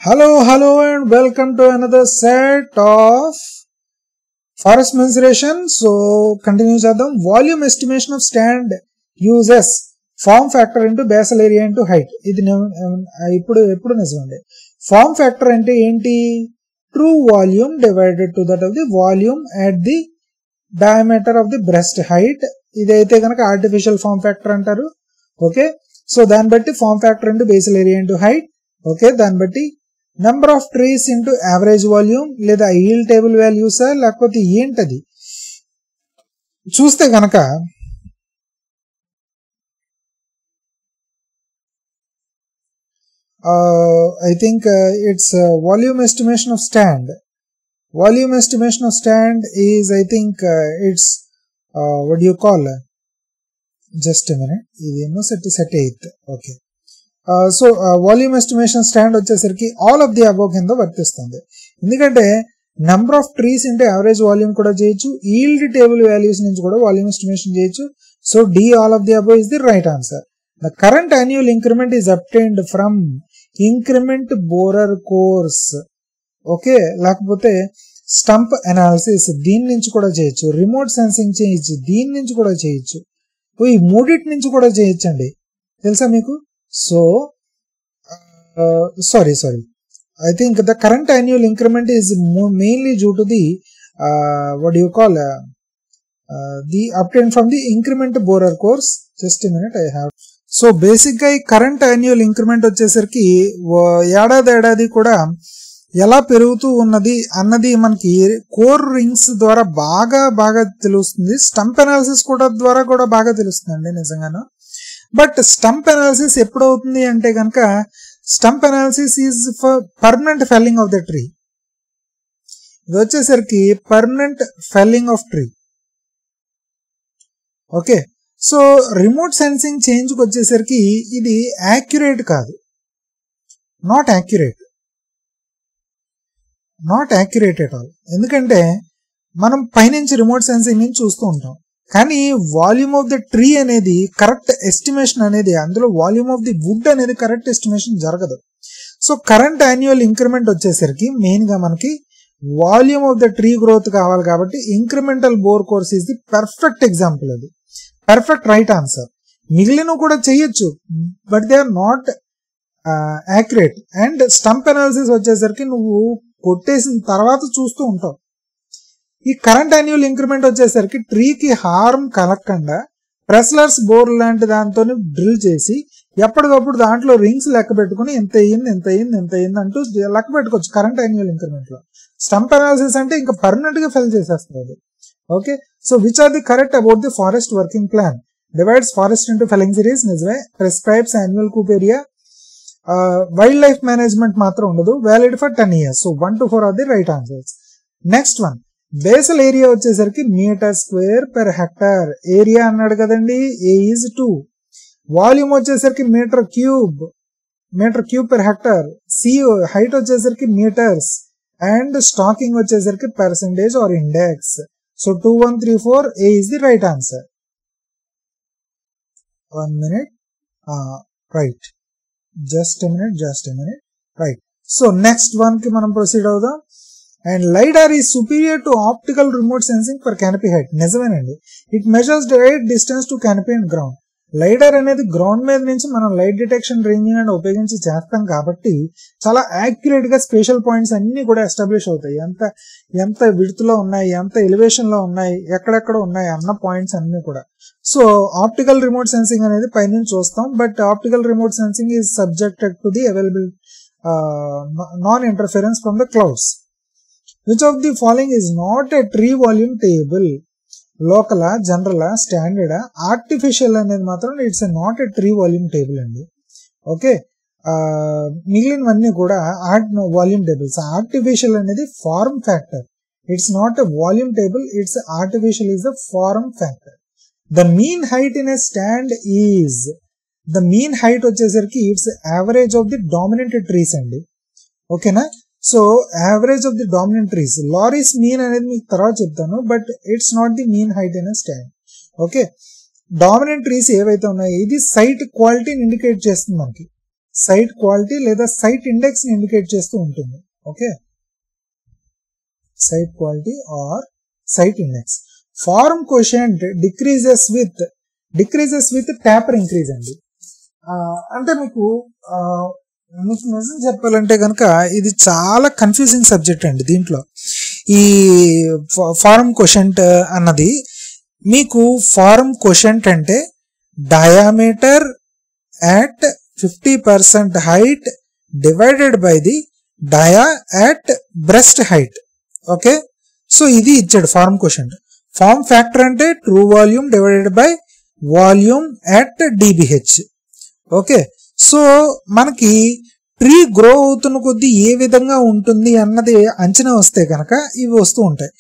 Hello and welcome to another set of forest mensuration. So continue chadam. Volume estimation of stand uses form factor into basal area into height. ఇది ఇప్పుడు నిజమండి. Form factor అంటే ఏంటి? True volume divided to that of the volume at the diameter of the breast height. ఇదైతే కనుక artificial form factor అంటారు. Okay, so దాన్ని బట్టి form factor into basal area into height. Okay, దాన్ని బట్టి number of trees into average volume లేదా yield table values లేకపోతే ఏంటది చూస్తే గనక I think it's volume estimation of stand. Volume estimation of stand is I think it's what you call just minute, ఇదేమో set eight. Okay, so volume estimation stand వచ్చేసరికి all of the above కింద వర్తిస్తుంది. ఎందుకంటే number of trees into average volume కూడా చేయొచ్చు, yield table values నుంచి కూడా volume estimation చేయొచ్చు. So D all of the above is the right answer. The current annual increment is obtained from increment borer cores. Okay, లేకపోతే stump analysis దీని నుంచి కూడా చేయొచ్చు, రిమోట్ సెన్సింగ్ చేయొచ్చు, దీని నుంచి కూడా చేయొచ్చు, ఈ మూడిటి నుంచి కూడా చేయొచ్చండి. తెలుసా మీకు? So, sorry. I think the current annual increment is mainly due to the what do you call the obtained from the increment borer course. Just a minute, I have. So basic గా current annual increment వచ్చేసరికి ఏడాది కూడా ఎలా పెరుగుతూ ఉన్నది అన్నది మనకి core rings ద్వారా బాగా తెలుస్తుంది. స్టంప్ అనాలిసిస్ ద్వారా కూడా బాగా తెలుస్తుందండి నిజంగాను. బట్ స్టంప్ అనాలిసిస్ ఎప్పుడు అవుతుంది అంటే కనుక stump analysis is for permanent felling of the tree. ఇది వచ్చేసరికి permanent felling of tree. Okay, so remote sensing చేంజ్కి వచ్చేసరికి ఇది యాక్యురేట్ కాదు, నాట్ యాక్యురేట్ ఎట్ ఆల్. ఎందుకంటే మనం పైనుంచి రిమోట్ సెన్సింగ్ నుంచి చూస్తూ ఉంటాం, కానీ వాల్యూమ్ ఆఫ్ ద ట్రీ అనేది కరెక్ట్ ఎస్టిమేషన్ అనేది, అందులో వాల్యూమ్ ఆఫ్ ది వుడ్ అనేది కరెక్ట్ ఎస్టిమేషన్ జరగదు. సో కరెంట్ యాన్యువల్ ఇంక్రిమెంట్ వచ్చేసరికి మెయిన్ గా మనకి volume of the tree growth కావాలి కాబట్టి incremental bore cores is the perfect example. అది పర్ఫెక్ట్ రైట్ ఆన్సర్. మిగిలిన కూడా చేయొచ్చు but they are not accurate. And stump analysis వచ్చేసరికి నువ్వు కొట్టేసిన తర్వాత చూస్తూ ఉంటావు. ఈ కరెంట్ యాన్యువల్ ఇంక్రిమెంట్ వచ్చేసరికి ట్రీకి హార్మ్ కలగకుండా ప్రెస్లర్స్ బోర్ లాంటి దాంతో డ్రిల్ చేసి ఎప్పటికప్పుడు దాంట్లో రింగ్స్ లెక్క పెట్టుకుని ఎంత అయ్యింది అంటూ లెక్క పెట్టుకోవచ్చు కరెంట్ యాన్యువల్ ఇంక్రిమెంట్ లో. స్టంప్ అనాలిసిస్ అంటే ఇంకా పర్మనెంట్ గా ఫెల్ చేసేస్తుంది. Okay, so which are the correct about the forest working plan? Divides forest into felling series, నిజమే. Prescribes annual coupe area. Wildlife management మాత్రం ఉండదు. Valid for 10 years. So 1 to 4 are the right answers. Next one, basal area వచ్చేసరికి metre square per hectare. Area అన్నాడు కదండి, A is 2. Volume వచ్చేసరికి meter cube per hectare. C height వచ్చేసరికి meters and stacking వచ్చేసరికి percentage or index. So 2, 1, 3, 4 A is the right answer. 1 minute. Right, just a minute. Right, so next one కి మనం proceed అవుదాం. And LiDAR is superior to optical remote sensing for canopy height. నిజమేనండి. It measures direct distance to canopy and ground. LiDAR అనేది ground మీద నుంచి మనం light detection ranging and ఉపయోగించి చేస్తాం కాబట్టి చాలా యాక్యురేట్ గా స్పేషల్ పాయింట్స్ అన్ని కూడా ఎస్టాబ్లిష్ అవుతాయి. ఎంత విడ్త్ లో ఉన్నాయి, ఎంత ఎలివేషన్ లో ఉన్నాయి, ఎక్కడెక్కడ ఉన్నాయి అన్న పాయింట్స్ అన్ని కూడా. సో ఆప్టికల్ రిమోట్ సెన్సింగ్ అనేది పైనుంచి చూస్తాం, but optical remote sensing is subjected to the available non interference from the clouds. Which of the following is not a tree volume table? Local, general, standard, artificial అనేది మాత్రం it's not a tree volume table అండి. Okay, మిగిలినవన్నీ కూడా volume tables. Artificial అనేది form factor. It's not a volume table, it's artificial is the form factor. The mean height in a stand is, the mean height వచ్చేసరికి it's average of the dominant trees అండి. ఓకేనా? So average of the dominant trees. Lorey's mean అనేది మీకు తర్వాత చెప్తాను, but it's not the mean height in stand. Okay, dominant trees ఏవైతే ఉన్నాయో ఇది సైట్ క్వాలిటీని ఇండికేట్ చేస్తుంది మనకి. సైట్ క్వాలిటీ లేదా సైట్ ఇండెక్స్ ని ఇండికేట్ చేస్తూ ఉంటుంది. Okay, site quality or site index. Form quotient decreases with taper increase అండి. అంటే మీకు నిజం చెప్పాలంటే కనుక ఇది చాలా కన్ఫ్యూజింగ్ సబ్జెక్ట్ అండి. దీంట్లో ఈ ఫారం కోషెంట్ అన్నది మీకు ఫారం కోషెంట్ అంటే diameter at 50% height divided by the dia at breast height. Okay, so ఇది ఇచ్చాడు ఫార్మ్ కోషెంట్. ఫార్మ్ ఫ్యాక్టర్ అంటే true volume divided by volume at DBH. Okay, so మనకి ట్రీ గ్రో అవుతున్న కొద్దీ ఏ విధంగా ఉంటుంది అన్నది అంచనా వస్తే కనుక ఇవి వస్తూ ఉంటాయి.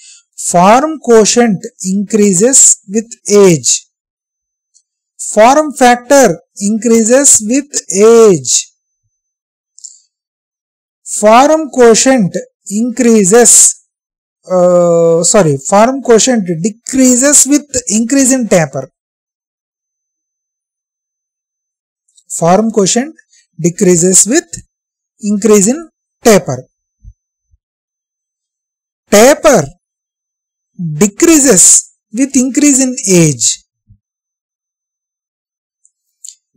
Form quotient increases with age, form factor increases with age, form quotient increases form quotient decreases with increase in taper, form quotient decreases with increase in taper, taper decreases with increase in age.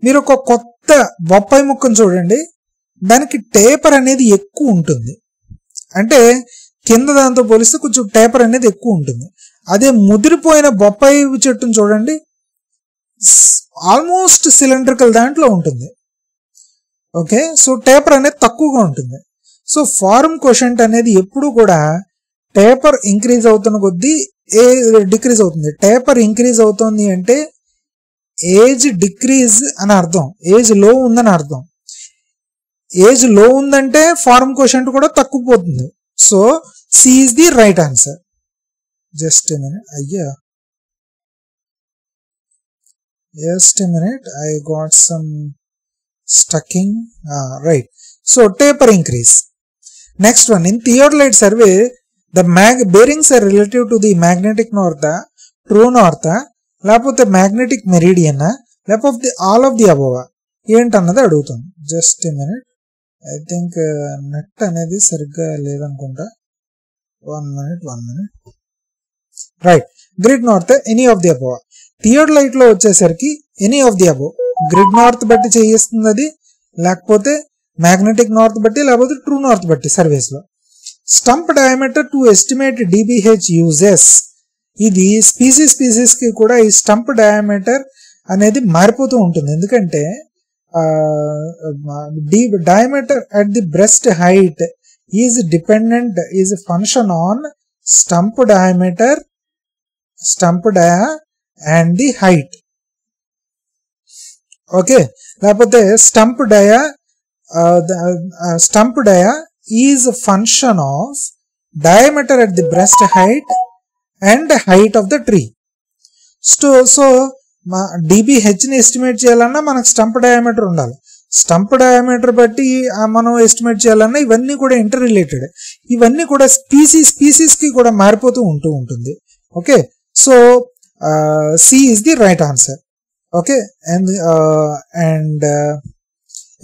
మీరు ఒక కొత్త బొప్పాయి ముక్కను చూడండి, దానికి taper అనేది ఎక్కువ ఉంటుంది. అంటే కింద దాంతో పోలిస్తే కొంచెం టేపర్ అనేది ఎక్కువ ఉంటుంది. అదే ముదిరిపోయిన బొప్పాయి చెట్టును చూడండి, ఆల్మోస్ట్ సిలిండ్రికల్ దాంట్లో ఉంటుంది. ఓకే, సో టేపర్ అనేది తక్కువగా ఉంటుంది. సో ఫార్మ్ కోషెంట్ అనేది ఎప్పుడు కూడా టేపర్ ఇంక్రీజ్ అవుతున్న కొద్దీ డిక్రీజ్ అవుతుంది. టేపర్ ఇంక్రీజ్ అవుతుంది అంటే ఏజ్ డిక్రీజ్ అని అర్థం, ఏజ్ లో ఉందని అర్థం. ఏజ్ లో ఉందంటే ఫార్మ్ కోషెంట్ కూడా తక్కువ పోతుంది. So C is the right answer. Just a minute, I got some stucking. Right, so taper increase. Next one, in theodolite survey the bearings are relative to the magnetic north, true north, లేకపోతే magnetic meridian, లేకపోతే all of the above ఏంటన్నది అడుగుతుంది. Just a minute, I think net అనేది సరిగ్గా లేదనుకుంటా. One minute. Right, grid north, any of the above. Theodolite లో వచ్చేసరికి any of the above, grid north బట్టి చేయిస్తుంది అది, లేకపోతే మ్యాగ్నెటిక్ నార్త్ బట్టి, లేకపోతే ట్రూ నార్త్ బట్టి సర్వేస్ లో. Stump diameter to estimate DBH uses. ఇది స్పీసీస్ కి కూడా ఈ స్టంప్ డయామీటర్ అనేది మారిపోతూ ఉంటుంది. ఎందుకంటే diameter at the breast height is dependent, is function on stump diameter, stump dia and the height. Okay, లేకపోతే stump dia is function of diameter at the breast height and height of the tree. So DBH ని estimate చేయాలన్నా మనకు stump diameter ఉండాలి. Stump diameter బట్టి మనం estimate చేయాలన్నా ఇవన్నీ కూడా ఇంటర్ రిలేటెడ్. ఇవన్నీ కూడా స్పీసీస్ కి కూడా మారిపోతూ ఉంటుంది. Okay, so C is the right answer. Okay, and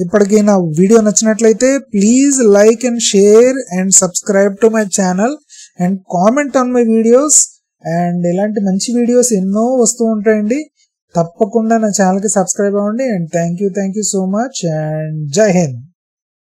ఇప్పటికీ నా వీడియో నచ్చినట్లయితే please like and share and subscribe to my channel and comment on my videos. And ఇలాంటి మంచి వీడియోస్ ఎన్నో వస్తూ ఉంటాయండి. తప్పకుండా నా ఛానల్కి సబ్స్క్రైబ్ అవ్వండి. And thank you so much and జై హింద్.